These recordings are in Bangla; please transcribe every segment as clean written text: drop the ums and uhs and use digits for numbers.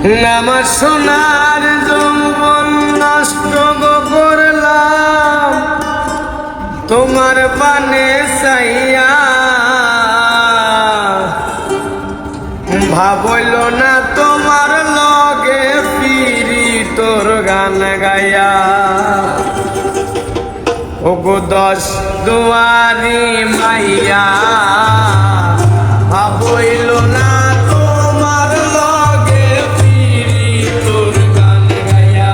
আমার সোনার যৌবন নষ্ট করলাম তোমার পানে চাইয়া, ভাবইল না তোমার লগে ফিরি তোর গান গাইয়া। ওগো 10 দুয়ারি মাইয়া, ভাবইল না তোমার লগে ফিরি তোর গান গাইয়া।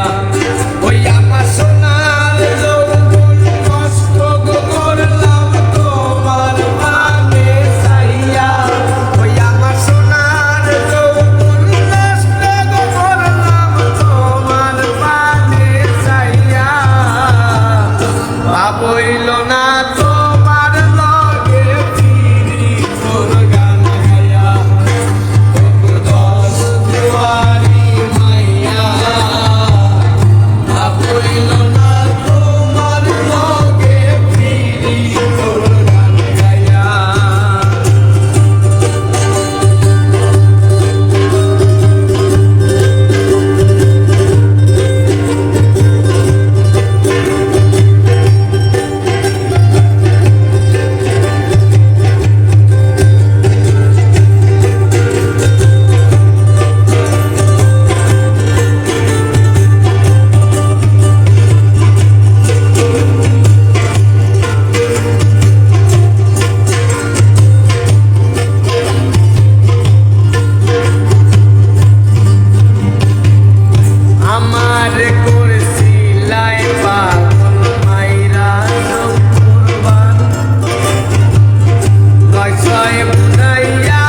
ওই আমার সোনার যৌবন নষ্ট করলাম তোমার পানে চাইয়া। ওই আমার সোনার যৌবন নষ্ট করলাম তোমার পানে চাইয়া, ভাবইল না তোমার লগে ফিরি তোর গান গাইয়া। 10 দুয়ারি মাইয়া, ভাবইল না তোমার লগে ফিরি তোর গান গাইয়া। আমার করছিলাই পাগল মাইরা কুরবান, কয়সয় বুঝাইয়া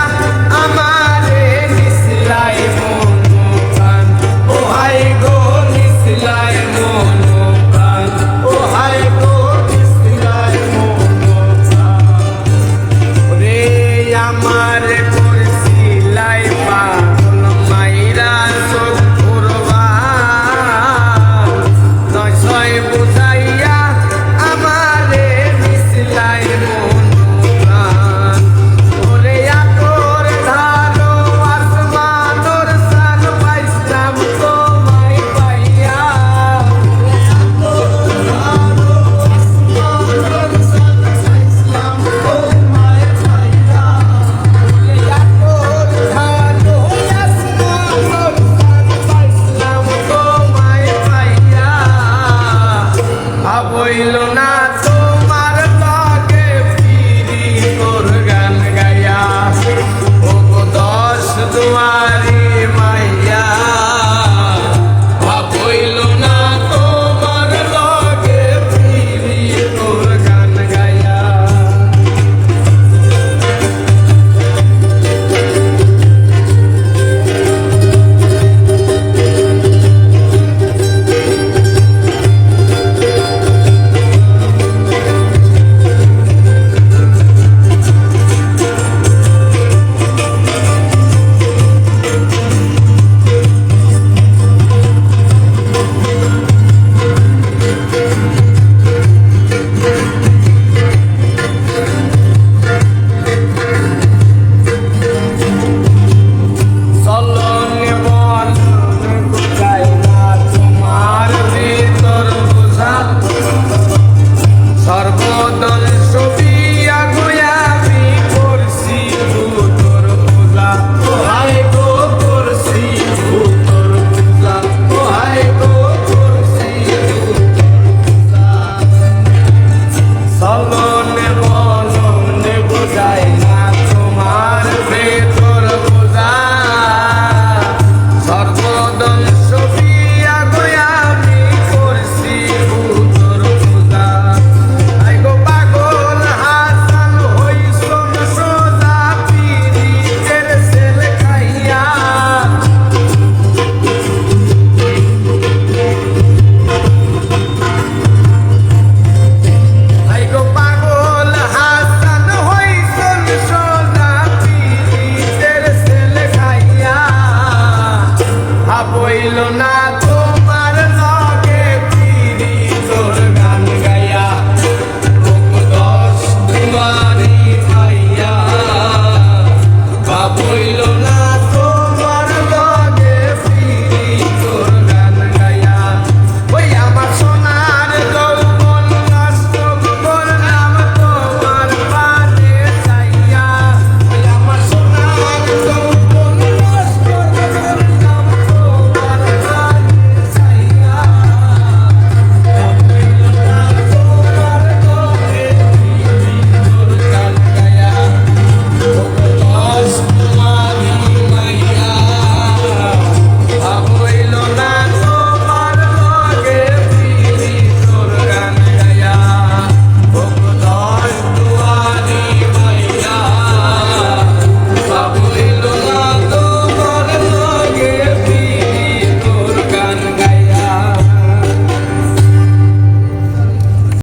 আমারে নিসলাই মনোপ্রাণ। ও হাই গো নিসলাই মনোপ্রাণ, ও হাই গো নিসলাই মনোপ্রাণ। রে আমার করছিলাই পাগল মাইরা বুঝাইয়া আমারে নিসলাই মনোপ্রাণ। ওরে আতর ধারো আসমানোর সান পাইলাম তোমায় পাইয়া। আতর ধারো আসমানোর সান পাইলাম তোমায় পাইয়া। আতর ধারো আসমানোর সান পাইলাম তোমায় পাইয়া, ভাবইল না তোমার লগে ফিরি তোর গান গাইয়া। ওগো 10 দুয়ারি মাইয়া, ভাবইল না তোমার লগে ফিরি তোর গান গাইয়া। সর্বদল ছবি আগুয়া আমি করছি তোর পূজা। ও হাই গো করছি তোর পূজা, ও হাই গো করছি পূজা। চলনে বলনে বুঝাই না তোমার ভেতর পূজা। সর্বদল ছবি আগুয়া আমি করছি তোর পূজা। ভাবইল না